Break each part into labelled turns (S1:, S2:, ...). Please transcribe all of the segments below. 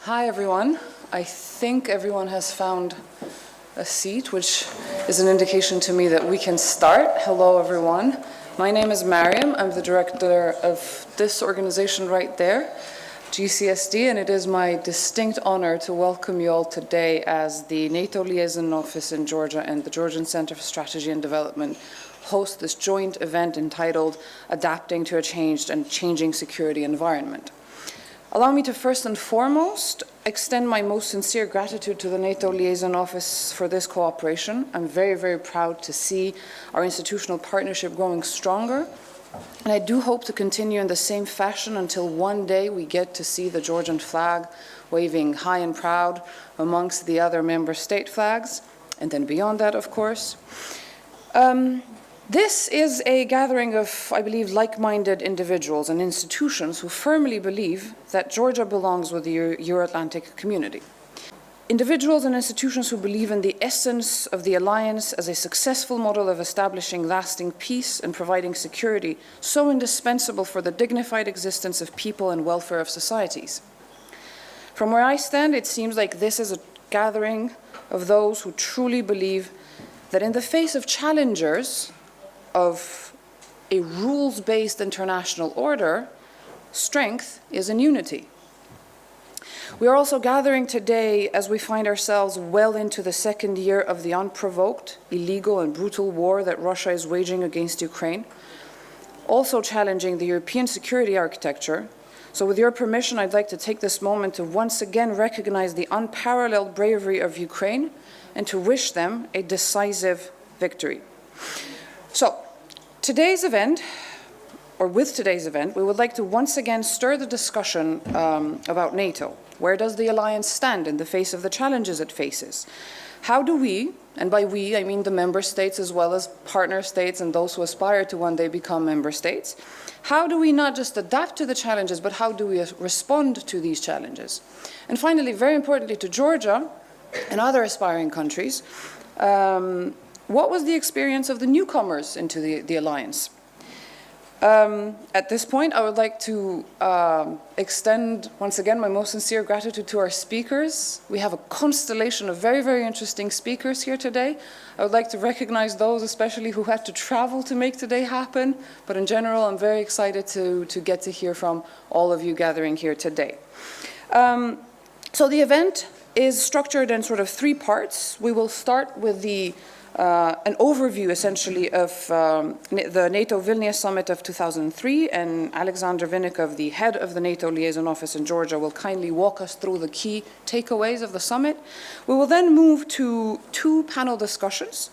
S1: Hi everyone. I think everyone has found a seat, which is an indication to me that we can start. Hello everyone. My name is Mariam. I'm the director of this organization right there, GCSD, and it is my distinct honor to welcome you all today as the NATO Liaison Office in Georgia and the Georgian Center for Strategy and Development host this joint event entitled Adapting to a Changed and Changing Security Environment. Allow me to first and foremost extend my most sincere gratitude to the NATO Liaison Office for this cooperation. I'm very, very proud to see our institutional partnership growing stronger. And I do hope to continue in the same fashion until one day we get to see the Georgian flag waving high and proud amongst the other member state flags, and then beyond that, of course. This is a gathering of, I believe, like-minded individuals and institutions who firmly believe that Georgia belongs with the Euro-Atlantic community. Individuals and institutions who believe in the essence of the alliance as a successful model of establishing lasting peace and providing security, so indispensable for the dignified existence of people and welfare of societies. From where I stand, it seems like this is a gathering of those who truly believe that in the face of challengers of a rules-based international order, strength is in unity. We are also gathering today as we find ourselves well into the second year of the unprovoked, illegal, and brutal war that Russia is waging against Ukraine, also challenging the European security architecture. So with your permission, I'd like to take this moment to once again recognize the unparalleled bravery of Ukraine and to wish them a decisive victory. So, today's event, or with today's event, we would like to once again stir the discussion about NATO. Where does the alliance stand in the face of the challenges it faces? How do we, and by we I mean the member states as well as partner states and those who aspire to one day become member states, how do we not just adapt to the challenges, but how do we respond to these challenges? And finally, very importantly to Georgia and other aspiring countries, what was the experience of the newcomers into the alliance? At this point, I would like to extend once again my most sincere gratitude to our speakers. We have a constellation of very, very interesting speakers here today. I would like to recognize those especially who had to travel to make today happen, but in general, I'm very excited to get to hear from all of you gathering here today. So the event is structured in sort of three parts. We will start with an overview, essentially, of the NATO Vilnius summit of 2003, and Alexander Vinnikov, the head of the NATO Liaison Office in Georgia, will kindly walk us through the key takeaways of the summit. We will then move to two panel discussions,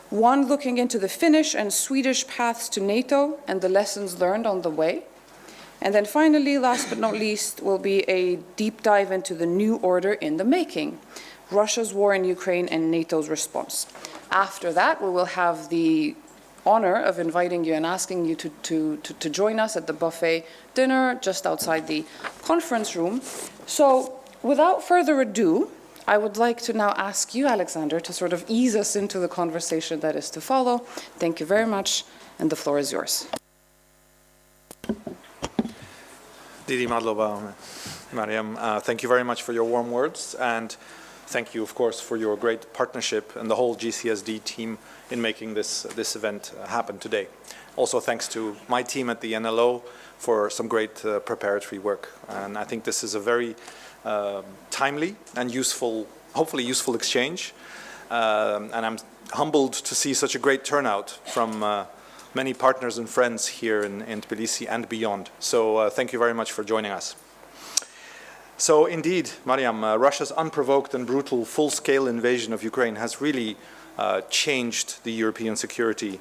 S1: one looking into the Finnish and Swedish paths to NATO and the lessons learned on the way. And then finally, last but not least, will be a deep dive into the new order in the making, Russia's war in Ukraine and NATO's response. After that, we will have the honor of inviting you and asking you to join us at the buffet dinner just outside the conference room. So without further ado, I would like to now ask you, Alexander, to sort of ease us into the conversation that is to follow. Thank you very much, and the floor is yours.
S2: Didi Madlova, Mariam, thank you very much for your warm words, and thank you, of course, for your great partnership and the whole GCSD team in making this event happen today. Also, thanks to my team at the NLO for some great preparatory work. And I think this is a very timely and useful, hopefully useful exchange. And I'm humbled to see such a great turnout from many partners and friends here in Tbilisi and beyond. So thank you very much for joining us. So indeed, Mariam, Russia's unprovoked and brutal full-scale invasion of Ukraine has really changed the European security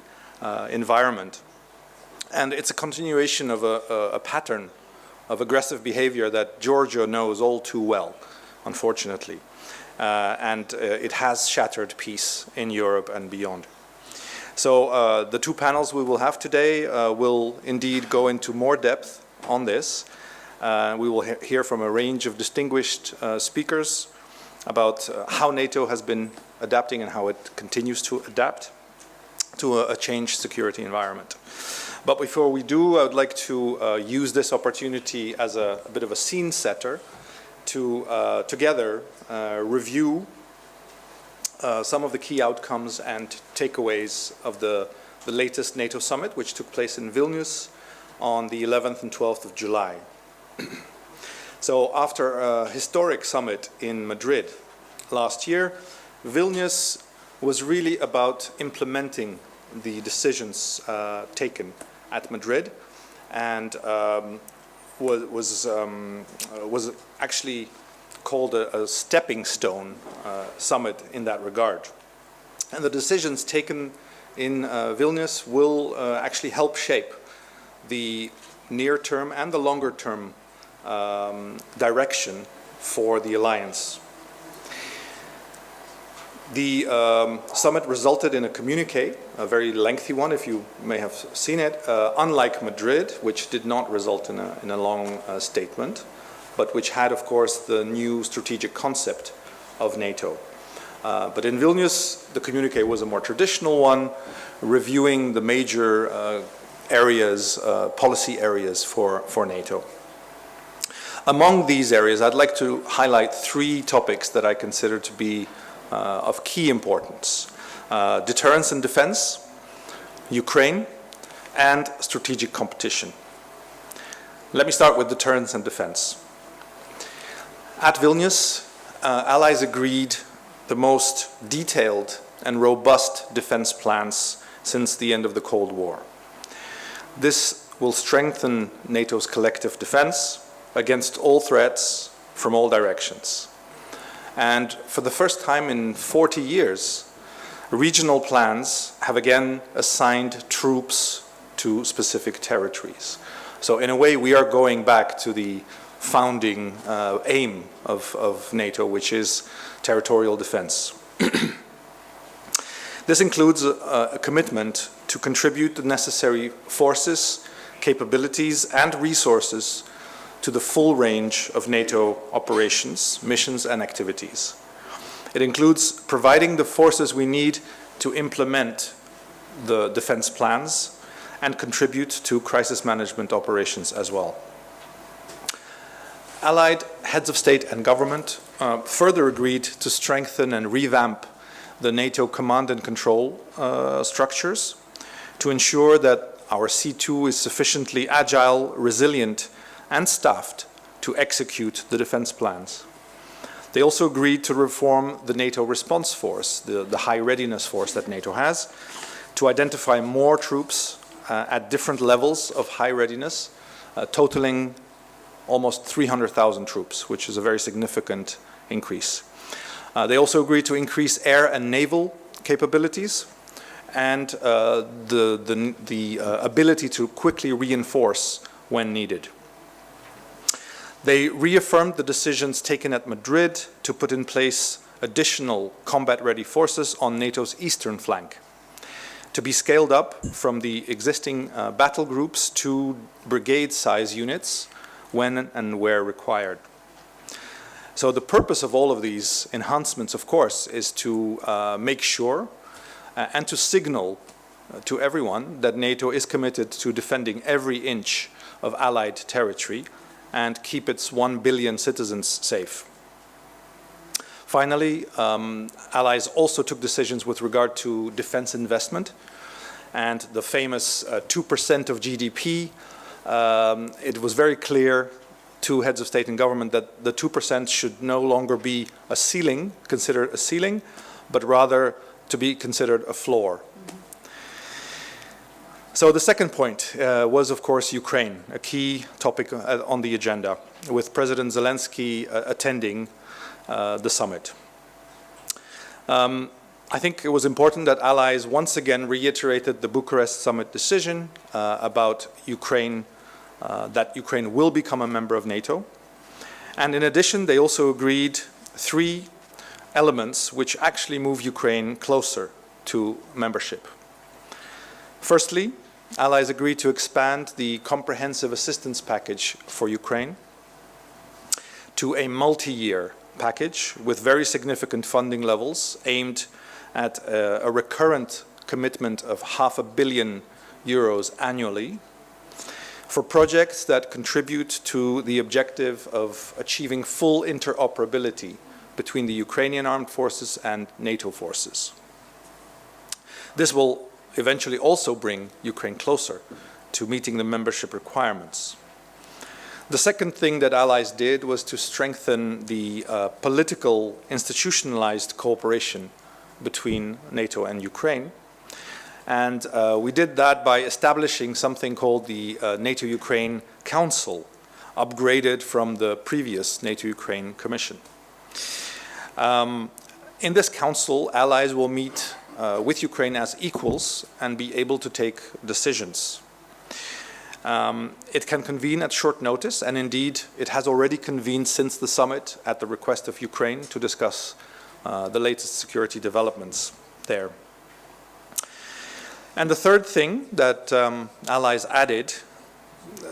S2: environment. And it's a continuation of a pattern of aggressive behavior that Georgia knows all too well, unfortunately. And it has shattered peace in Europe and beyond. So the two panels we will have today will indeed go into more depth on this. We will hear from a range of distinguished speakers about how NATO has been adapting and how it continues to adapt to a changed security environment. But before we do, I would like to use this opportunity as a bit of a scene setter to together review some of the key outcomes and takeaways of the latest NATO summit, which took place in Vilnius on the 11th and 12th of July. So after a historic summit in Madrid last year, Vilnius was really about implementing the decisions taken at Madrid, and was actually called a stepping stone summit in that regard. And the decisions taken in Vilnius will actually help shape the near-term and the longer-term direction for the alliance. The summit resulted in a communiqué, a very lengthy one, if you may have seen it, unlike Madrid, which did not result in a long statement, but which had, of course, the new strategic concept of NATO. But in Vilnius, the communiqué was a more traditional one, reviewing the major areas, policy areas for NATO. Among these areas, I'd like to highlight three topics that I consider to be of key importance: deterrence and defense, Ukraine, and strategic competition. Let me start with deterrence and defense. At Vilnius, allies agreed the most detailed and robust defense plans since the end of the Cold War. This will strengthen NATO's collective defense against all threats from all directions. And for the first time in 40 years, regional plans have again assigned troops to specific territories. So in a way, we are going back to the founding aim of NATO, which is territorial defense. This includes a commitment to contribute the necessary forces, capabilities, and resources to the full range of NATO operations, missions, and activities. It includes providing the forces we need to implement the defense plans and contribute to crisis management operations as well. Allied heads of state and government further agreed to strengthen and revamp the NATO command and control structures to ensure that our C2 is sufficiently agile, resilient, and staffed to execute the defense plans. They also agreed to reform the NATO response force, the high readiness force that NATO has, to identify more troops at different levels of high readiness, totaling almost 300,000 troops, which is a very significant increase. They also agreed to increase air and naval capabilities and the ability to quickly reinforce when needed. They reaffirmed the decisions taken at Madrid to put in place additional combat-ready forces on NATO's eastern flank, to be scaled up from the existing battle groups to brigade-size units when and where required. So the purpose of all of these enhancements, of course, is to make sure and to signal to everyone that NATO is committed to defending every inch of Allied territory and keep its 1 billion citizens safe. Finally, allies also took decisions with regard to defense investment and the famous 2% of GDP. It was very clear to heads of state and government that the 2% should no longer be a ceiling, considered a ceiling, but rather to be considered a floor. So the second point was, of course, Ukraine, a key topic on the agenda, with President Zelensky attending the summit. I think it was important that allies once again reiterated the Bucharest summit decision about Ukraine, that Ukraine will become a member of NATO. And in addition, they also agreed 3 elements which actually move Ukraine closer to membership. Firstly, allies agreed to expand the comprehensive assistance package for Ukraine to a multi-year package with very significant funding levels aimed at a recurrent commitment of €500 million annually, for projects that contribute to the objective of achieving full interoperability between the Ukrainian armed forces and NATO forces. This will eventually also bring Ukraine closer to meeting the membership requirements. The second thing that allies did was to strengthen the political institutionalized cooperation between NATO and Ukraine. And we did that by establishing something called the NATO-Ukraine Council, upgraded from the previous NATO-Ukraine Commission. In this council, allies will meet with Ukraine as equals and be able to take decisions. It can convene at short notice, and indeed it has already convened since the summit at the request of Ukraine to discuss the latest security developments there. And the third thing that allies added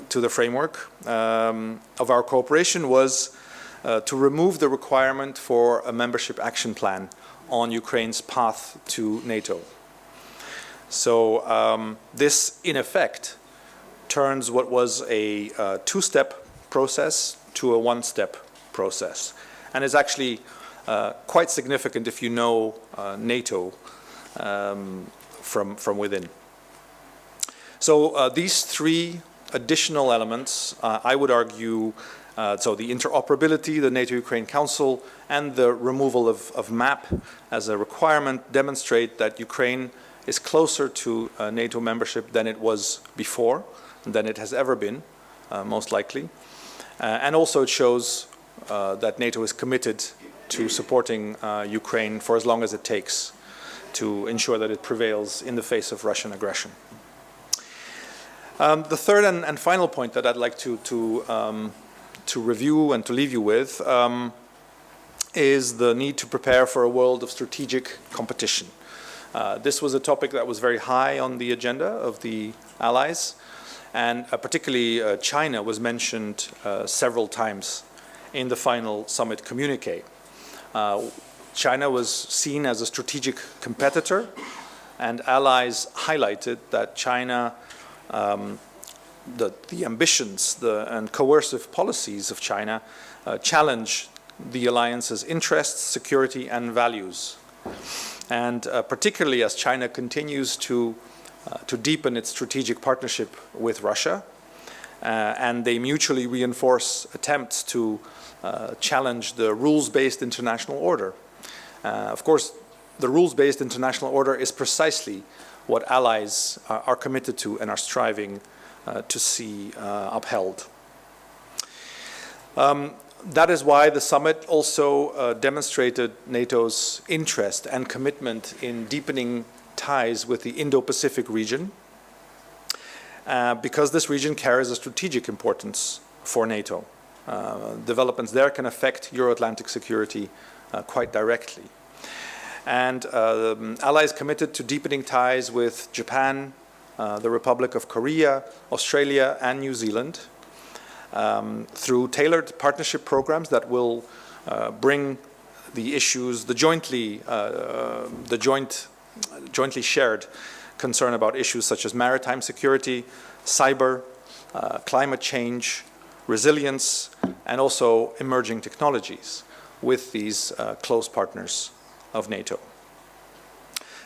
S2: to the framework of our cooperation was to remove the requirement for a membership action plan on Ukraine's path to NATO. So this, in effect, turns what was a two-step process to a one-step process. And is actually quite significant if you know NATO from within. So these three additional elements, I would argue, so the interoperability, the NATO-Ukraine Council, and the removal of MAP as a requirement demonstrate that Ukraine is closer to NATO membership than it was before, than it has ever been, most likely. And also it shows that NATO is committed to supporting Ukraine for as long as it takes to ensure that it prevails in the face of Russian aggression. The third and final point that I'd like to review and to leave you with is the need to prepare for a world of strategic competition. This was a topic that was very high on the agenda of the allies, and particularly China was mentioned several times in the final summit communique. China was seen as a strategic competitor, and allies highlighted that China, the ambitions and coercive policies of China challenge the alliance's interests, security, and values. And particularly as China continues to deepen its strategic partnership with Russia, and they mutually reinforce attempts to challenge the rules-based international order. Of course, the rules-based international order is precisely what allies are committed to and are striving to see upheld. That is why the summit also demonstrated NATO's interest and commitment in deepening ties with the Indo-Pacific region, because this region carries a strategic importance for NATO. Developments there can affect Euro-Atlantic security quite directly. And allies committed to deepening ties with Japan, the Republic of Korea, Australia, and New Zealand through tailored partnership programs that will bring the issues, the jointly shared concern about issues such as maritime security, cyber, climate change, resilience, and also emerging technologies with these close partners of NATO.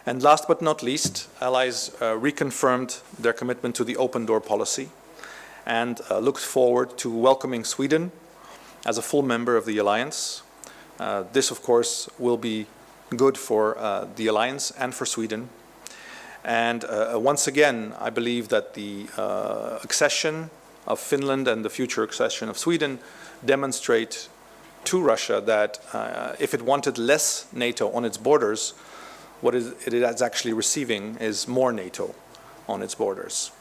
S2: And last but not least, allies reconfirmed their commitment to the open door policy and looked forward to welcoming Sweden as a full member of the alliance. This, of course, will be good for the alliance and for Sweden. And once again, I believe that the accession of Finland and the future accession of Sweden demonstrate to Russia that if it wanted less NATO on its borders, what it is actually receiving is more NATO on its borders.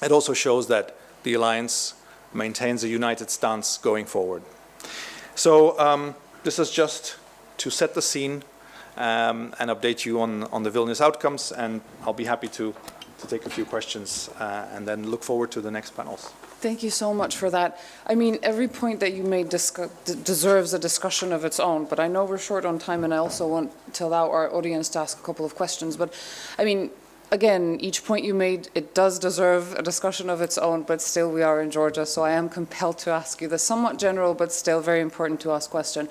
S2: It also shows that the alliance maintains a united stance going forward. So this is just to set the scene and update you on the Vilnius outcomes, and I'll be happy to take a few questions and then look forward to the next panels.
S1: Thank you so much for that. I mean, every point that you made deserves a discussion of its own, but I know we're short on time, and I also want to allow our audience to ask a couple of questions. But I mean, again, each point you made, it does deserve a discussion of its own, but still we are in Georgia, so I am compelled to ask you the somewhat general but still very important to us question.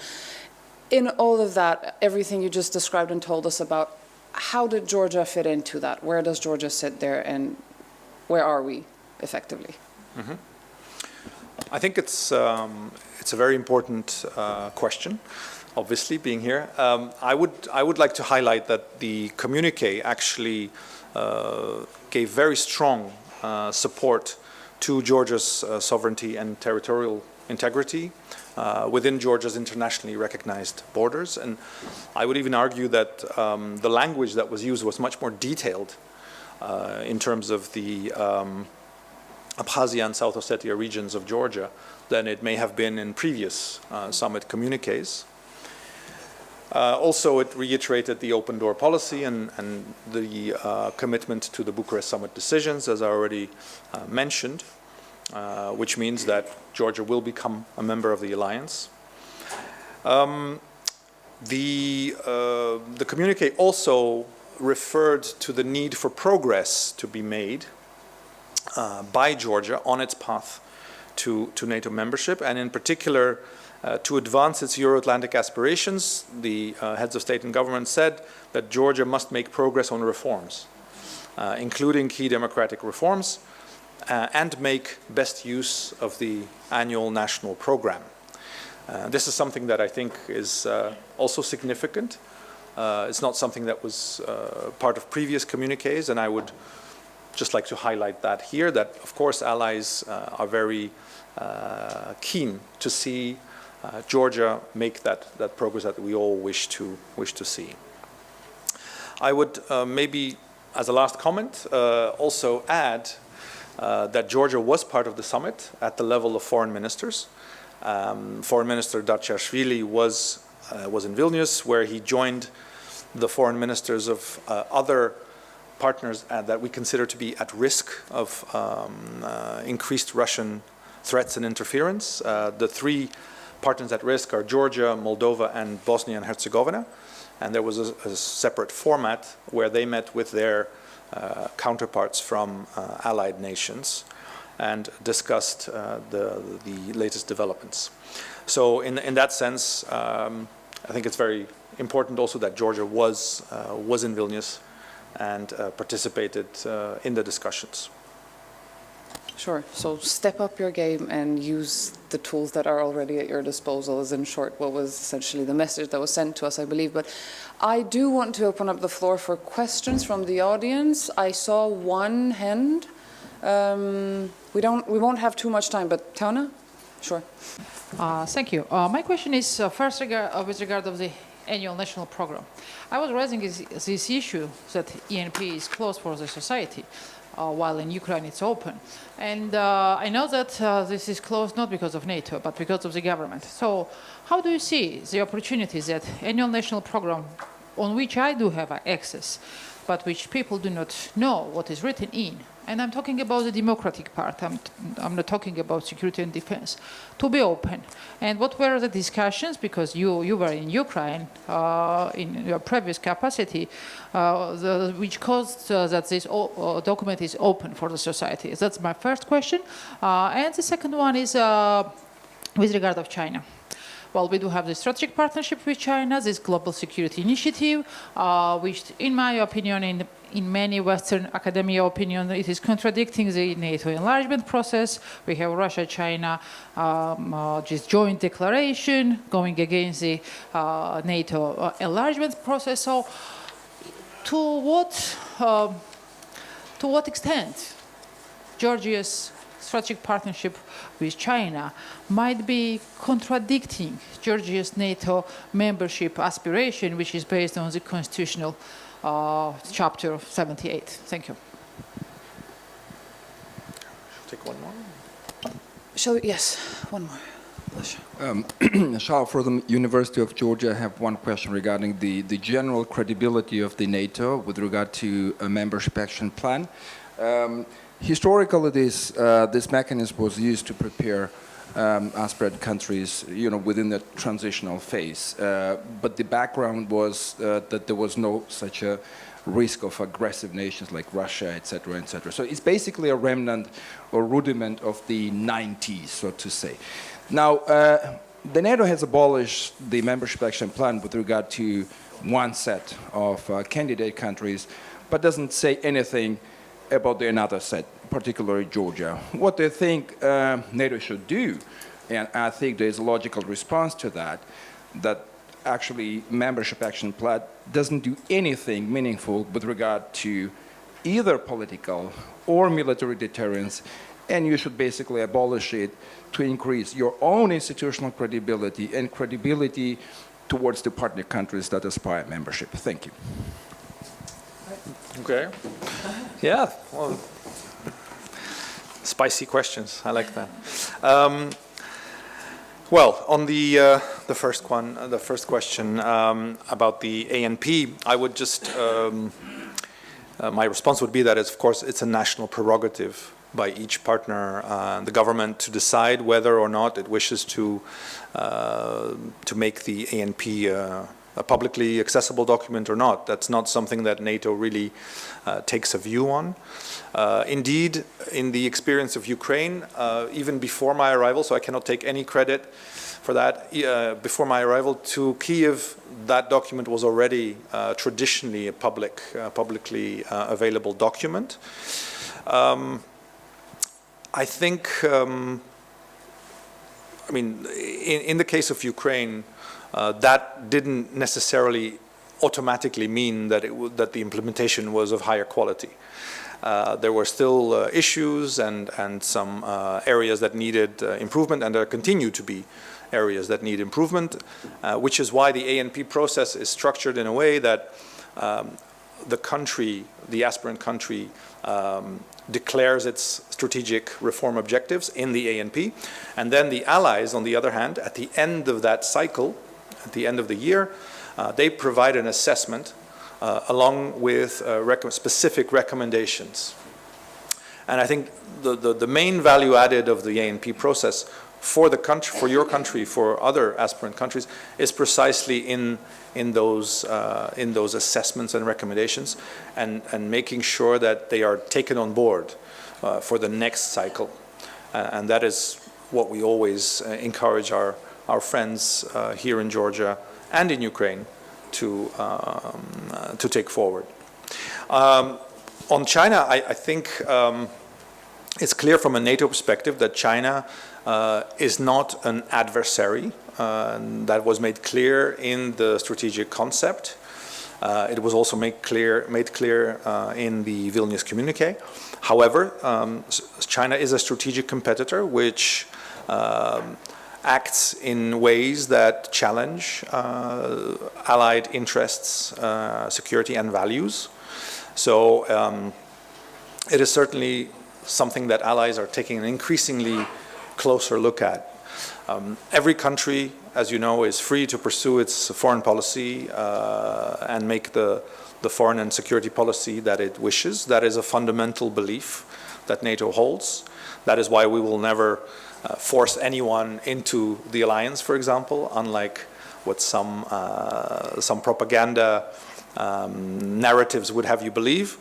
S1: In all of that, everything you just described and told us about, how did Georgia fit into that? Where does Georgia sit there, and where are we, effectively?
S2: Mm-hmm. I think it's a very important question. Obviously, being here, I would like to highlight that the communique actually gave very strong support to Georgia's sovereignty and territorial integrity within Georgia's internationally recognized borders. And I would even argue that the language that was used was much more detailed in terms of the Abkhazia and South Ossetia regions of Georgia than it may have been in previous summit communiques. Also, it reiterated the open door policy and the commitment to the Bucharest summit decisions, as I already mentioned, which means that Georgia will become a member of the alliance. The communique also referred to the need for progress to be made by Georgia on its path to NATO membership, and in particular to advance its Euro-Atlantic aspirations. The heads of state and government said that Georgia must make progress on reforms, including key democratic reforms, and make best use of the annual national program. This is something that I think is also significant. It's not something that was part of previous communiques, and I would just like to highlight that here, that of course allies are very keen to see Georgia make that progress that we all wish to see. I would maybe, as a last comment, also add that Georgia was part of the summit at the level of foreign ministers. Foreign Minister Daciashvili was in Vilnius, where he joined the foreign ministers of other partners that we consider to be at risk of increased Russian threats and interference. The three partners at risk are Georgia, Moldova, and Bosnia and Herzegovina. And there was a separate format where they met with their counterparts from allied nations and discussed the latest developments. So in that sense, I think it's very important also that Georgia was in Vilnius and participated in the discussions.
S1: Sure. So step up your game and use the tools that are already at your disposal is, in short, what was essentially the message that was sent to us, I believe. But I do want to open up the floor for questions from the audience. I saw one hand. We won't have too much time, but Tauna? Sure.
S3: Thank you. My question is first with regard of the annual national program. I was raising this issue that ENP is closed for the society, while in Ukraine it's open. And I know that this is closed not because of NATO, but because of the government. So how do you see the opportunities that annual national program, on which I do have access, but which people do not know what is written in? And I'm talking about the democratic part. I'm not talking about security and defense. To be open. And what were the discussions? Because you were in Ukraine in your previous capacity, which caused that this document is open for the society. That's my first question. And the second one is with regard of China. Well, we do have the strategic partnership with China, this global security initiative, which, in my opinion, in many Western academia opinion, it is contradicting the NATO enlargement process. We have Russia-China just joint declaration going against the NATO enlargement process. So, to what extent Georgia's strategic partnership with China might be contradicting Georgia's NATO membership aspiration, which is based on the constitutional chapter of 78. Thank you.
S2: Take one more.
S1: Yes, one more.
S4: Shah, for the University of Georgia, I have one question regarding the general credibility of the NATO with regard to a membership action plan. Historically, this mechanism was used to prepare aspirant countries, within the transitional phase. But the background was that there was no such a risk of aggressive nations like Russia, etc., etc. So it's basically a remnant or rudiment of the 90s, so to say. Now, the NATO has abolished the membership action plan with regard to one set of candidate countries, but doesn't say anything about the another set, particularly Georgia. What do you think NATO should do? And I think there is a logical response to that, that actually membership action plan doesn't do anything meaningful with regard to either political or military deterrence, and you should basically abolish it to increase your own institutional credibility and credibility towards the partner countries that aspire membership. Thank you.
S2: Okay. Yeah. Well, spicy questions. I like that. Well, on the first question about the ANP, I would just my response would be that of course it's a national prerogative by each partner, the government, to decide whether or not it wishes to make the ANP a publicly accessible document or not. That's not something that NATO really takes a view on. Indeed, in the experience of Ukraine, even before my arrival, so I cannot take any credit for that, before my arrival to Kyiv, that document was already traditionally a publicly available document. I think, I mean, in the case of Ukraine, that didn't necessarily automatically mean that that the implementation was of higher quality. There were still issues and some areas that needed improvement, and there continue to be areas that need improvement, which is why the ANP process is structured in a way that the country, the aspirant country, declares its strategic reform objectives in the ANP, and then the allies, on the other hand, at the end of that cycle, at the end of the year, they provide an assessment along with specific recommendations. And I think the main value added of the ANP process for the country, for your country, for other aspirant countries, is precisely in those assessments and recommendations, and making sure that they are taken on board for the next cycle. And that is what we always encourage our friends here in Georgia and in Ukraine to take forward. On China, I think it's clear from a NATO perspective that China is not an adversary. That was made clear in the strategic concept. It was also made clear in the Vilnius communique. However, China is a strategic competitor which acts in ways that challenge allied interests, security and values. So it is certainly something that allies are taking an increasingly closer look at. Every country, as you know, is free to pursue its foreign policy and make the foreign and security policy that it wishes. That is a fundamental belief that NATO holds. That is why we will never force anyone into the alliance, for example, unlike what some propaganda narratives would have you believe.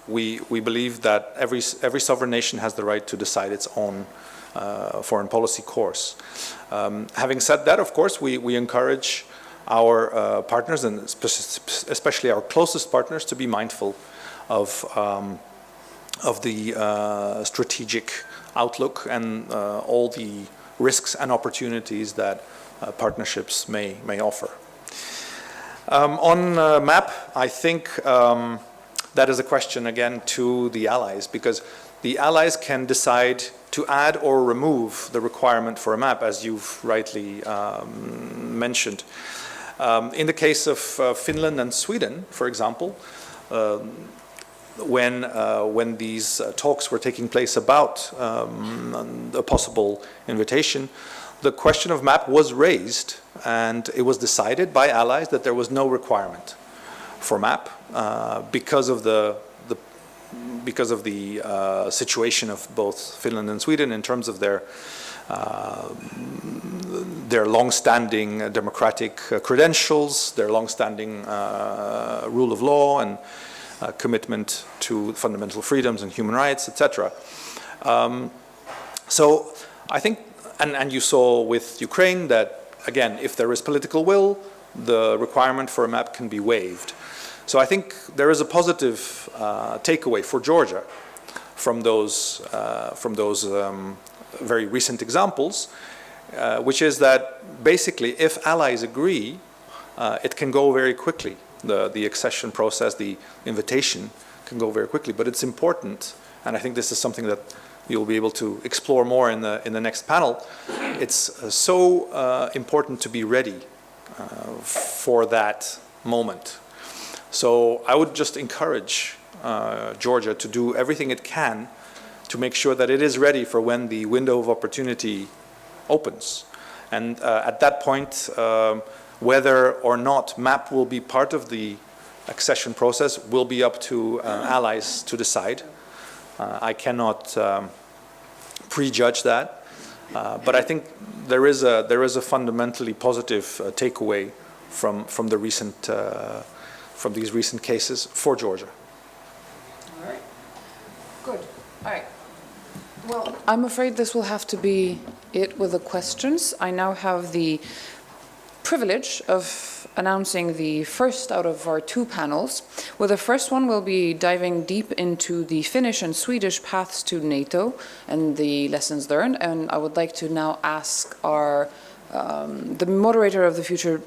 S2: We believe that every sovereign nation has the right to decide its own foreign policy course. Having said that, of course, we encourage our partners, and especially our closest partners, to be mindful of the strategic outlook and all the risks and opportunities that partnerships may offer. On MAP, I think that is a question again to the allies, because the allies can decide to add or remove the requirement for a map, as you've rightly mentioned. In the case of Finland and Sweden, for example, when these talks were taking place about a possible invitation, the question of map was raised, and it was decided by allies that there was no requirement for map because of the situation of both Finland and Sweden in terms of their their long-standing democratic credentials, their long-standing rule of law and commitment to fundamental freedoms and human rights, etc. So I think, and you saw with Ukraine that, again, if there is political will, the requirement for a map can be waived. So I think there is a positive takeaway for Georgia from those very recent examples, which is that basically if allies agree, it can go very quickly. The accession process, the invitation can go very quickly, but it's important, and I think this is something that you'll be able to explore more in the next panel. It's so important to be ready for that moment. So I would just encourage Georgia to do everything it can to make sure that it is ready for when the window of opportunity opens. And at that point, whether or not MAP will be part of the accession process will be up to allies to decide. I cannot prejudge that, but I think there is a fundamentally positive takeaway from these recent cases for Georgia.
S1: All right. Good. All right. Well, I'm afraid this will have to be it with the questions. I now have the privilege of announcing the first out of our two panels. Well, the first one will be diving deep into the Finnish and Swedish paths to NATO and the lessons learned. And I would like to now ask our the moderator of the future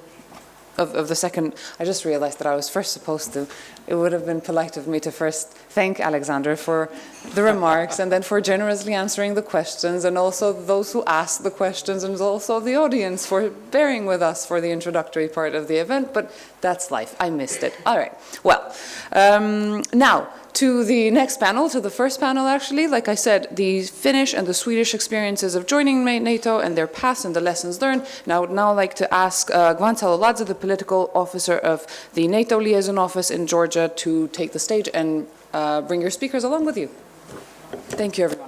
S1: of the second. I just realized that I was first supposed to. It would have been polite of me to first thank Alexander for the remarks and then for generously answering the questions, and also those who asked the questions, and also the audience for bearing with us for the introductory part of the event, but that's life. I missed it. All right. Well, now to the next panel, to the first panel actually. Like I said, the Finnish and the Swedish experiences of joining NATO and their paths and the lessons learned. And I would now like to ask Gvantalo Ladze, the political officer of the NATO Liaison office in Georgia, to take the stage and bring your speakers along with you. Thank you, everyone.